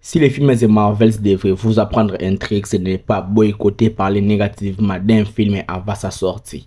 Si les films de Marvel devraient vous apprendre un truc, ce n'est pas boycotter, parler négativement d'un film avant sa sortie.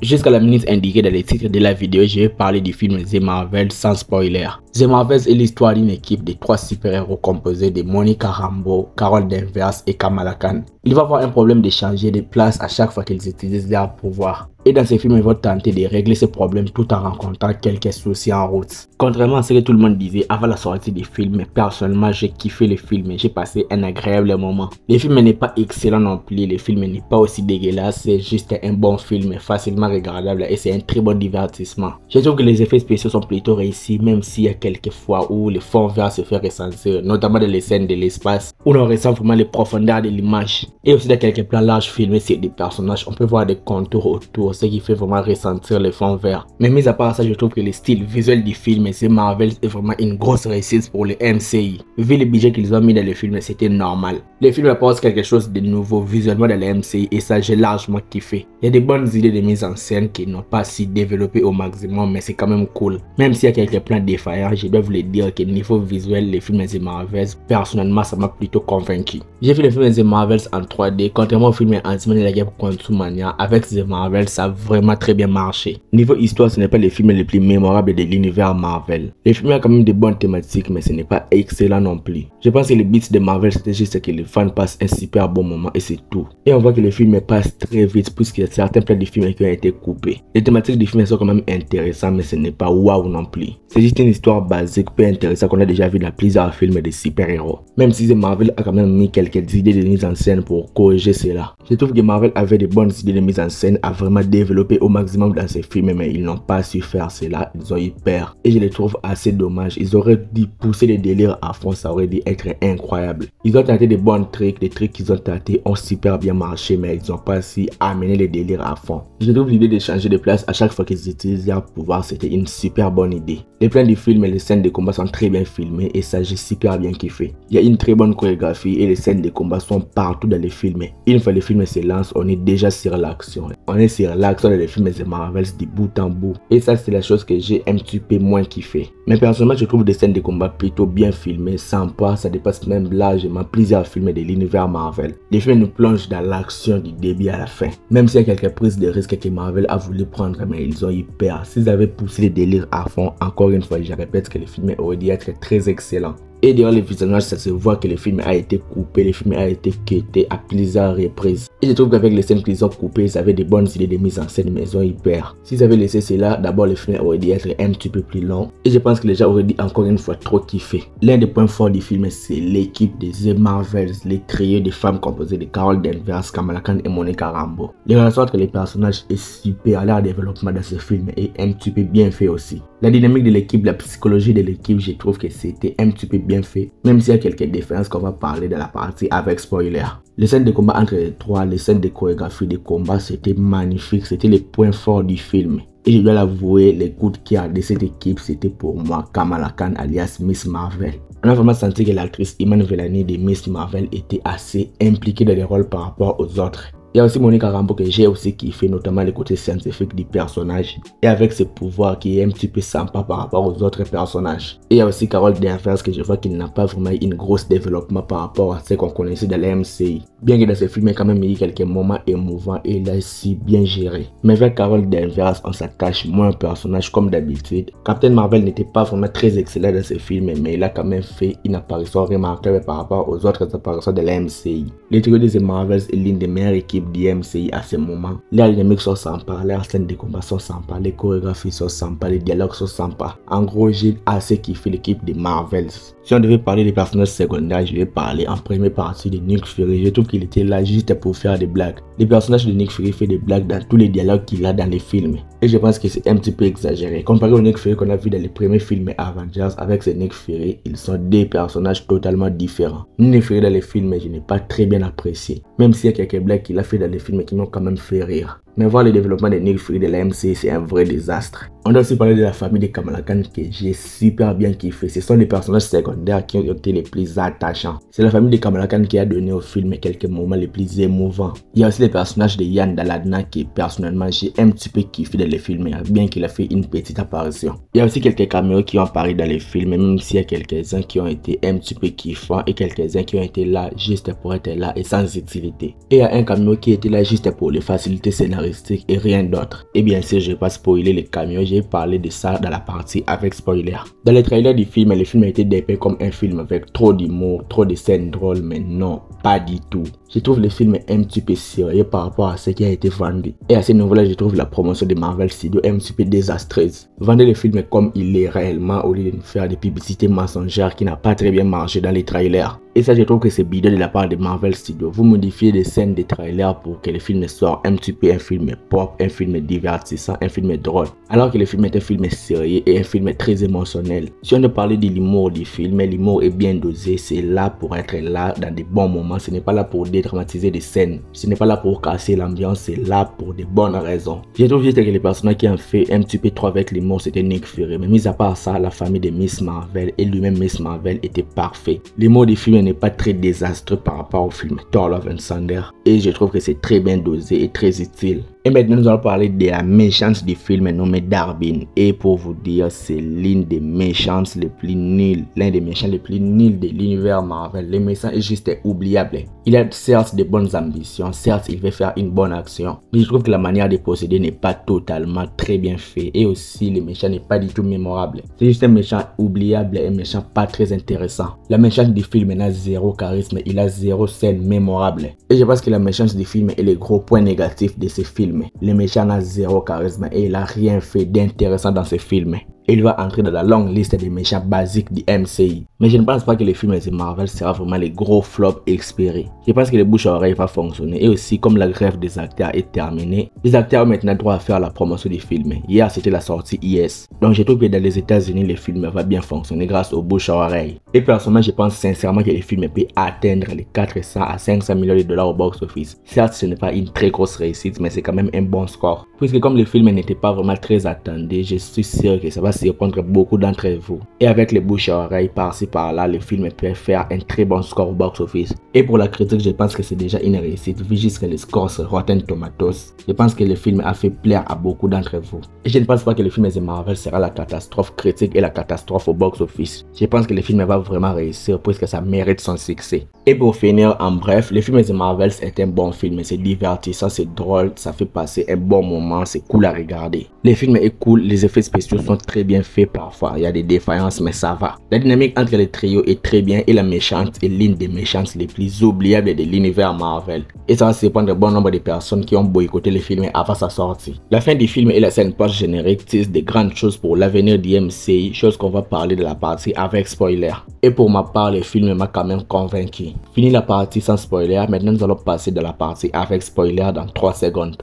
Jusqu'à la minute indiquée dans les titres de la vidéo, je vais parler du film The Marvels sans spoiler. The Marvels est l'histoire d'une équipe de 3 super-héros composés de Monica Rambeau, Carol Danvers et Kamala Khan. Ils vont avoir un problème de changer de place à chaque fois qu'ils utilisent leur pouvoir. Et dans ce film, ils vont tenter de régler ce problème tout en rencontrant quelques soucis en route. Contrairement à ce que tout le monde disait avant la sortie du film, personnellement j'ai kiffé le film et j'ai passé un agréable moment. Le film n'est pas excellent non plus, le film n'est pas aussi dégueulasse, c'est juste un bon film facilement regardable et c'est un très bon divertissement. Je trouve que les effets spéciaux sont plutôt réussis, même s'il y a quelques fois où le fond vert se fait ressentir, notamment dans les scènes de l'espace où l'on ressent vraiment les profondeurs de l'image. Et aussi dans quelques plans larges filmés sur des personnages, on peut voir des contours autour, ce qui fait vraiment ressentir le fond vert. Mais mis à part ça, je trouve que le style visuel du film et The Marvels est vraiment une grosse réussite pour le MCU. Vu le budget qu'ils ont mis dans le film, c'était normal. Le film apporte quelque chose de nouveau visuellement dans le MCU et ça j'ai largement kiffé. Il y a des bonnes idées de mise en scène qui n'ont pas si développé au maximum, mais c'est quand même cool. Même s'il y a quelques plans défaillants, je dois vous le dire que niveau visuel, le film The Marvels, personnellement ça m'a plutôt convaincu. J'ai vu le film The Marvels en 3D, contrairement au film Ant-Man et la guerre Quantumania, avec The Marvels ça a vraiment très bien marché. Niveau histoire, ce n'est pas le film le plus mémorable de l'univers Marvel. Le film a quand même de bonnes thématiques, mais ce n'est pas excellent non plus. Je pense que le but de Marvel c'était juste que les fans passent un super bon moment et c'est tout. Et on voit que le film passe très vite puisqu'il y a certains plans du film qui ont été coupés. Les thématiques du film sont quand même intéressantes, mais ce n'est pas waouh non plus. C'est juste une histoire basique peu intéressante qu'on a déjà vu dans plusieurs films de super-héros. Même si The Marvel a quand même mis quelques idées de mise en scène pour corriger cela. Je trouve que Marvel avait de bonnes idées de mise en scène à vraiment développer au maximum dans ces films, mais ils n'ont pas su faire cela, ils ont eu peur. Et je les trouve assez dommage, ils auraient dû pousser les délires à fond, ça aurait dû être incroyable. Ils ont tenté de bons trucs, les trucs qu'ils ont tentés ont super bien marché, mais ils n'ont pas su amener les délires à fond. Je trouve l'idée de changer de place à chaque fois qu'ils utilisent leur pouvoir, c'était une super bonne idée. Les plans du film et les scènes de combat sont très bien filmées et ça j'ai super bien kiffé. Il y a une très bonne chorégraphie et les scènes de combat sont partout dans les films. Une fois le film se lance, on est déjà sur l'action. On est sur l'action dans les films de Marvel du bout en bout. Et ça c'est la chose que j'ai un petit peu moins kiffé. Mais personnellement je trouve des scènes de combat plutôt bien filmées, sympa, ça dépasse même largement plusieurs films de l'univers Marvel. Les films nous plongent dans l'action du début à la fin. Même s'il y a quelques prises de risques que Marvel a voulu prendre, mais ils ont eu peur. S'ils avaient poussé les délires à fond, encore une fois je répète que le film aurait dû être très excellent. Et derrière le visionnage, ça se voit que le film a été coupé, le film a été cuté à plusieurs reprises. Et je trouve qu'avec les scènes qu'ils ont coupées, ils avaient des bonnes idées de mise en scène, mais ils ont eu peur. S'ils avaient laissé cela, d'abord le film aurait dû être un petit peu plus long. Et je pense que les gens auraient dû encore une fois trop kiffer. L'un des points forts du film, c'est l'équipe de The Marvels, les trio de femmes composées de Carol Danvers, Kamala Khan et Monica Rambeau. Les relations entre les personnages est super, leur développement dans ce film est un petit peu bien fait aussi. La dynamique de l'équipe, la psychologie de l'équipe, je trouve que c'était un petit peu bien fait, même s'il y a quelques différences qu'on va parler dans la partie avec spoiler. Les scènes de combat entre les trois, les scènes de chorégraphie de combat, c'était magnifique, c'était les points forts du film. Et je dois l'avouer, les coups de cœur de cette équipe, c'était pour moi Kamala Khan alias Miss Marvel. On a vraiment senti que l'actrice Iman Vellani de Miss Marvel était assez impliquée dans les rôles par rapport aux autres. Il y a aussi Monica Rambeau que j'ai aussi kiffé, notamment le côté scientifique du personnage et avec ses pouvoirs qui est un petit peu sympa par rapport aux autres personnages. Et il y a aussi Carol Danvers que je vois qu'il n'a pas vraiment eu une grosse développement par rapport à ce qu'on connaissait dans la MCU. Bien que dans ce film, il y a quand même eu quelques moments émouvants et il a si bien géré. Mais avec Carol Danvers, on s'attache moins au personnage comme d'habitude. Captain Marvel n'était pas vraiment très excellent dans ce film, mais il a quand même fait une apparition remarquable par rapport aux autres apparitions de la MCU. Le trio de The Marvels est l'une des meilleures équipes du MCU à ce moment. Les dynamiques sont sympas, les scènes de combat sont sympas, les chorégraphies sont sympas, les dialogues sont sympas. En gros, j'ai assez kiffé l'équipe de Marvels. Si on devait parler des personnages secondaires, je vais parler en première partie de Nick Fury. Je trouve qu'il était là juste pour faire des blagues. Les personnages de Nick Fury font des blagues dans tous les dialogues qu'il a dans les films. Et je pense que c'est un petit peu exagéré. Comparé au Nick Fury qu'on a vu dans les premiers films Avengers, avec ce Nick Fury, ils sont deux personnages totalement différents. Nick Fury dans les films, je n'ai pas très bien apprécié. Même s'il y a quelques blagues qu'il a fait dans les films qui m'ont quand même fait rire. Mais voir le développement de Nick Fury de la MCU, c'est un vrai désastre. On doit aussi parler de la famille de Kamala Khan que j'ai super bien kiffé. Ce sont les personnages secondaires qui ont été les plus attachants. C'est la famille de Kamala Khan qui a donné au film quelques moments les plus émouvants. Il y a aussi les personnages de Yann Daladna qui personnellement j'ai un petit peu kiffé dans les films, bien qu'il a fait une petite apparition. Il y a aussi quelques caméos qui ont apparu dans les films, même s'il y a quelques-uns qui ont été un petit peu kiffants et quelques-uns qui ont été là juste pour être là et sans utilité. Et il y a un caméo qui était là juste pour les facilités scénaristiques et rien d'autre. Et bien sûr, je vais pas spoiler les caméos, j'ai parlé de ça dans la partie avec spoiler. Dans les trailers du film, le film a été dépeint comme un film avec trop d'humour, trop de scènes drôles, mais non, pas du tout. Je trouve le film un petit peu sérieux par rapport à ce qui a été vendu. Et à ce niveau-là, je trouve la promotion de Marvel Studios un petit peu désastreuse. Vendez le film comme il est réellement au lieu de faire des publicités mensongères qui n'ont pas très bien marché dans les trailers. Et ça, je trouve que c'est bidon de la part de Marvel Studios. Vous modifiez des scènes des trailers pour que le film soit un petit peu un film pop, un film divertissant, un film drôle. Alors que le film est un film sérieux et un film très émotionnel. Si on doit parler de l'humour du film, l'humour est bien dosé. C'est là pour être là dans des bons moments. Ce n'est pas là pour dédramatiser des scènes. Ce n'est pas là pour casser l'ambiance. C'est là pour de bonnes raisons. Je trouve juste que les personnages qui ont fait un petit peu trop avec l'humour, c'était Nick Fury. Mais mis à part ça, la famille de Miss Marvel et lui-même Miss Marvel était parfait. L'humour du film n'est pas très désastreux par rapport au film Thor Love and Thunder et je trouve que c'est très bien dosé et très utile. Et maintenant nous allons parler de la méchante du film nommé Darwin. Et pour vous dire, c'est l'une des méchantes les plus nulles, l'un des méchants les plus nuls de l'univers Marvel. Le méchant est juste oubliable. Il a certes de bonnes ambitions, certes il veut faire une bonne action, mais je trouve que la manière de procéder n'est pas totalement très bien fait et aussi le méchant n'est pas du tout mémorable. C'est juste un méchant oubliable et un méchant pas très intéressant. La méchante du film n'a zéro charisme, il a zéro scène mémorable. Et je pense que la méchante du film est le gros point négatif de ce film. Le méchant n'a zéro charisme et il a rien fait d'intéressant dans ce film. Il va entrer dans la longue liste des méchants basiques du MCU. Mais je ne pense pas que les films de Marvel sera vraiment les gros flops espérés. Je pense que le bouche à oreille va fonctionner et aussi comme la grève des acteurs est terminée, les acteurs ont maintenant droit à faire la promotion du film. Hier c'était la sortie IS. Donc je trouve que dans les États-Unis le film va bien fonctionner grâce au bouche à oreille. Et personnellement je pense sincèrement que le film peut atteindre les 400 à 500 millions de dollars au box-office. Certes ce n'est pas une très grosse réussite mais c'est quand même un bon score. Puisque comme le film n'était pas vraiment très attendu, je suis sûr que ça va surprendre beaucoup d'entre vous. Et avec les bouches à oreille par-ci par-là, le film peut faire un très bon score au box-office. Et pour la critique, je pense que c'est déjà une réussite vu jusque les scores sur Rotten Tomatoes. Je pense que le film a fait plaisir à beaucoup d'entre vous. Et je ne pense pas que le film de Marvel sera la catastrophe critique et la catastrophe au box-office. Je pense que le film va vraiment réussir puisque ça mérite son succès. Et pour finir, en bref, le film de Marvel est un bon film. C'est divertissant, c'est drôle, ça fait passer un bon moment, c'est cool à regarder. Le film est cool, les effets spéciaux sont très bien faits parfois. Il y a des défaillances mais ça va. La dynamique entre les trios est très bien et la méchante est l'une des méchantes les plus oubliables de l'univers Marvel. Et ça va surprendre un bon nombre de personnes qui ont boycotté le film avant sa sortie. La fin du film et la scène post-générique disent de grandes choses pour l'avenir du MCU, chose qu'on va parler de la partie avec spoiler. Et pour ma part, le film m'a quand même convaincu. Fini la partie sans spoiler, maintenant nous allons passer de la partie avec spoiler dans 3 secondes.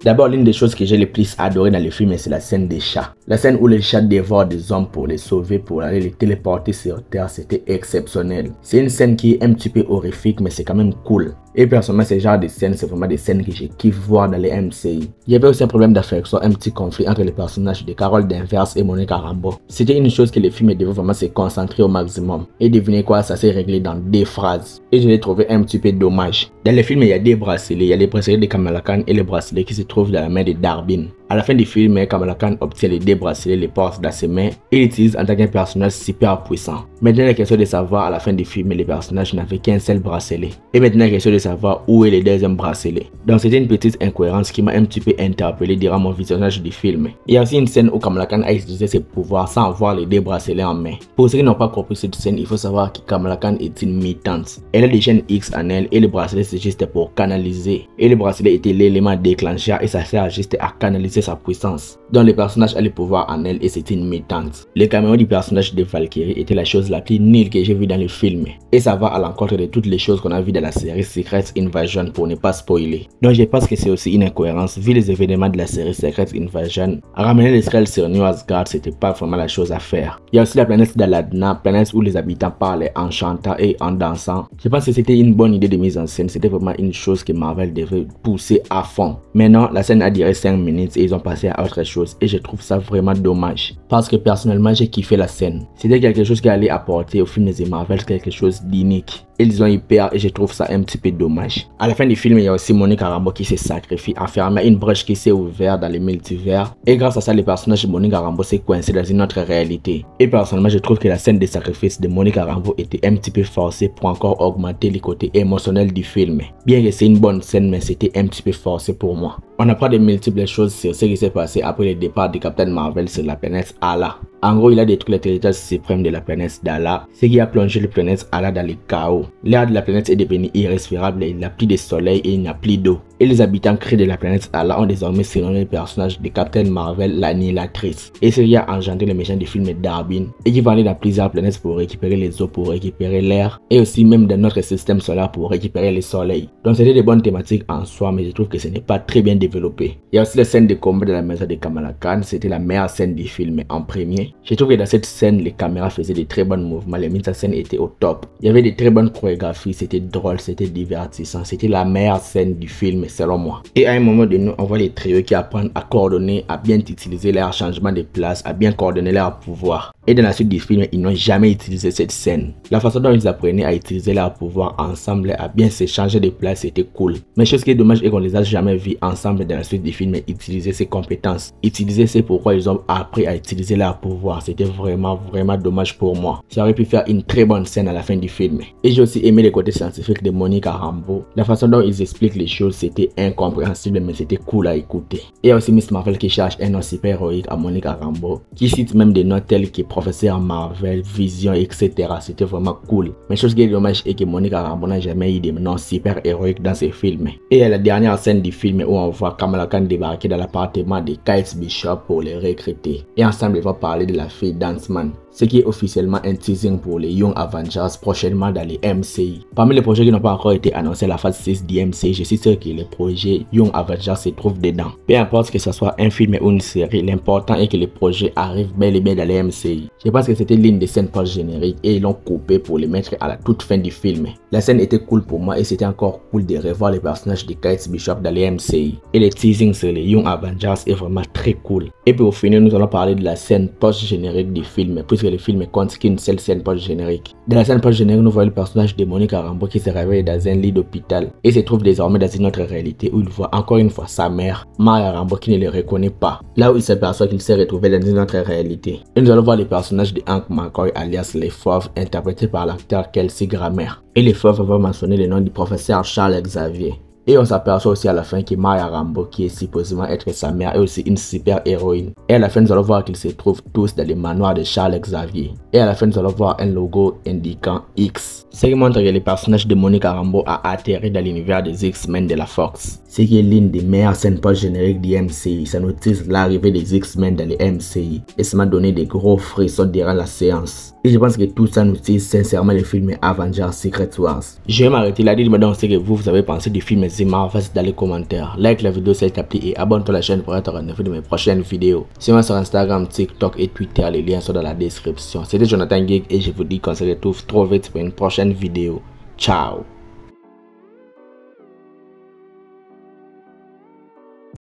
D'abord, l'une des choses que j'ai le plus adoré dans le film, c'est la scène des chats. La scène où les chats dévorent des hommes pour les sauver, pour aller les téléporter sur Terre, c'était exceptionnel. C'est une scène qui est un petit peu horrifique, mais c'est quand même cool. Et personnellement, ce genre de scènes, c'est vraiment des scènes que je kiffe voir dans les MCU. Il y avait aussi un problème d'affection, un petit conflit entre les personnages de Carol Danvers et Monica Rambeau. C'était une chose que le film devait vraiment se concentrer au maximum. Et devinez quoi, ça s'est réglé dans 2 phrases. Et je l'ai trouvé un petit peu dommage. Dans le film, il y a des bracelets. Il y a les bracelets de Kamala Khan et les bracelets qui se trouvent dans la main de Darwin. À la fin du film, Kamala Khan obtient les 2 bracelets, les porte dans ses mains et l'utilise en tant qu'un personnage super puissant. Maintenant, la question de savoir à la fin du film, les personnages n'avaient qu'un seul bracelet. Et maintenant, la question de savoir où est le 2e bracelet. Donc c'était une petite incohérence qui m'a un petit peu interpellé durant mon visionnage du film. Il y a aussi une scène où Kamala Khan a utilisé ses pouvoirs sans avoir les 2 bracelets en main. Pour ceux qui n'ont pas compris cette scène, il faut savoir que Kamala Khan est une mutante. Elle a des chaînes X en elle et le bracelet c'est juste pour canaliser. Et le bracelet était l'élément déclencheur et ça sert juste à canaliser pousser sa puissance, dont le personnage a le pouvoir en elle et c'était une mutante. Le caméo du personnage de Valkyrie était la chose la plus nulle que j'ai vue dans le film, et ça va à l'encontre de toutes les choses qu'on a vues dans la série Secret Invasion pour ne pas spoiler. Donc je pense que c'est aussi une incohérence vu les événements de la série Secret Invasion. Ramener les Skrulls sur New Asgard, c'était pas vraiment la chose à faire. Il y a aussi la planète d'Aladna, planète où les habitants parlaient en chantant et en dansant. Je pense que c'était une bonne idée de mise en scène, c'était vraiment une chose que Marvel devait pousser à fond. Maintenant, la scène a duré 5 minutes et ils ont passé à autre chose et je trouve ça vraiment dommage. Parce que personnellement, j'ai kiffé la scène. C'était quelque chose qui allait apporter au film de Marvel quelque chose d'unique. Ils ont eu peur et je trouve ça un petit peu dommage. À la fin du film, il y a aussi Monica Rambeau qui se sacrifie en fermant une brèche qui s'est ouverte dans les multivers. Et grâce à ça, le personnage de Monica Rambeau s'est coincé dans une autre réalité. Et personnellement, je trouve que la scène de sacrifice de Monica Rambeau était un petit peu forcée pour encore augmenter le côté émotionnel du film. Bien que c'est une bonne scène, mais c'était un petit peu forcé pour moi. On apprend de multiples choses sur ce qui s'est passé après le départ de Captain Marvel sur la planète Ala. En gros, il a détruit le territoire suprême de la planète d'Ala, ce qui a plongé la planète Ala dans le chaos. L'air de la planète est devenu irrespirable, il n'y a plus de soleil et il n'y a plus d'eau. Et les habitants créés de la planète Ala ont désormais surnommé le personnage de Captain Marvel l'annihilatrice. Et ce qui a engendré le méchant du film Darwin, et qui va aller dans plusieurs planètes pour récupérer les eaux, pour récupérer l'air, et aussi même dans notre système solaire pour récupérer le soleil. Donc c'était des bonnes thématiques en soi, mais je trouve que ce n'est pas très bien développé. Il y a aussi la scène de combat de la maison de Kamala Khan, c'était la meilleure scène du film en premier. Je trouve que dans cette scène, les caméras faisaient de très bons mouvements, les mises en scène étaient au top. Il y avait de très bonnes chorégraphies, c'était drôle, c'était divertissant, c'était la meilleure scène du film selon moi. Et à un moment donné, on voit les trios qui apprennent à coordonner, à bien utiliser leur changement de place, à bien coordonner leur pouvoir. Et dans la suite du film, ils n'ont jamais utilisé cette scène. La façon dont ils apprenaient à utiliser leur pouvoir ensemble, à bien se changer de place, c'était cool. Mais chose qui est dommage est qu'on les a jamais vus ensemble dans la suite du film utiliser ces compétences. Utiliser c'est pourquoi ils ont appris à utiliser leur pouvoir. C'était vraiment dommage pour moi. Ça aurait pu faire une très bonne scène à la fin du film. Et j'ai aussi aimé les côtés scientifiques de Monica Rambeau. La façon dont ils expliquent les choses, c'était incompréhensible mais c'était cool à écouter. Et il y a aussi Miss Marvel qui cherche un nom super héroïque à Monica Rambeau, qui cite même des noms tels que Professeur Marvel, Vision, etc. C'était vraiment cool. Mais chose qui est dommage est que Monica Rambeau n'a jamais eu des noms super héroïques dans ses films. Et il y a la dernière scène du film où on voit Kamala Khan débarquer dans l'appartement de Kate Bishop pour les recruter. Et ensemble, ils vont parler de la fille Danceman, ce qui est officiellement un teasing pour les Young Avengers prochainement dans les MCI. Parmi les projets qui n'ont pas encore été annoncés à la phase 6 du MCI, je suis sûr que les projets Young Avengers se trouvent dedans. Peu importe que ce soit un film ou une série, l'important est que les projets arrivent bel et bien dans les MCI. Je pense que c'était l'une des scènes post-génériques et ils l'ont coupé pour les mettre à la toute fin du film. La scène était cool pour moi et c'était encore cool de revoir les personnages de Kate Bishop dans les MCI. Et le teasing sur les Young Avengers est vraiment très cool. Et puis au final, nous allons parler de la scène post-générique du film, puisque le film compte qu'une seule scène post-générique. Dans la scène post-générique, nous voyons le personnage de Monica Rambeau qui se réveille dans un lit d'hôpital et se trouve désormais dans une autre réalité où il voit encore une fois sa mère, Maya Rambeau, qui ne le reconnaît pas. Là où il s'aperçoit qu'il s'est retrouvé dans une autre réalité. Et nous allons voir le personnage de Hank McCoy alias Les Fauves, interprété par l'acteur Kelsey Grammer. Et Les Fauves va mentionner le nom du professeur Charles Xavier. Et on s'aperçoit aussi à la fin que Maya Rambeau, qui est supposément être sa mère, est aussi une super héroïne. Et à la fin, nous allons voir qu'ils se trouvent tous dans les manoirs de Charles Xavier. Et à la fin, nous allons voir un logo indiquant X. Ce qui montre que le personnage de Monica Rambeau a atterri dans l'univers des X-Men de la Fox. Ce qui est l'une des meilleures scènes post-génériques du MCI. Ça notice l'arrivée des X-Men dans les MCI. Et ça m'a donné des gros frissons durant la séance. Et je pense que tout ça notice sincèrement le film Avengers Secret Wars. Je vais m'arrêter là, dites-moi donc ce que vous avez pensé du film The Marvels dans les commentaires. Like la vidéo si elle t'a plu et abonne-toi à la chaîne pour être renouvelé de mes prochaines vidéos. Suis-moi sur Instagram, TikTok et Twitter, les liens sont dans la description. C'était Jonathan Geek et je vous dis qu'on se retrouve trop vite pour une prochaine vidéo. Ciao.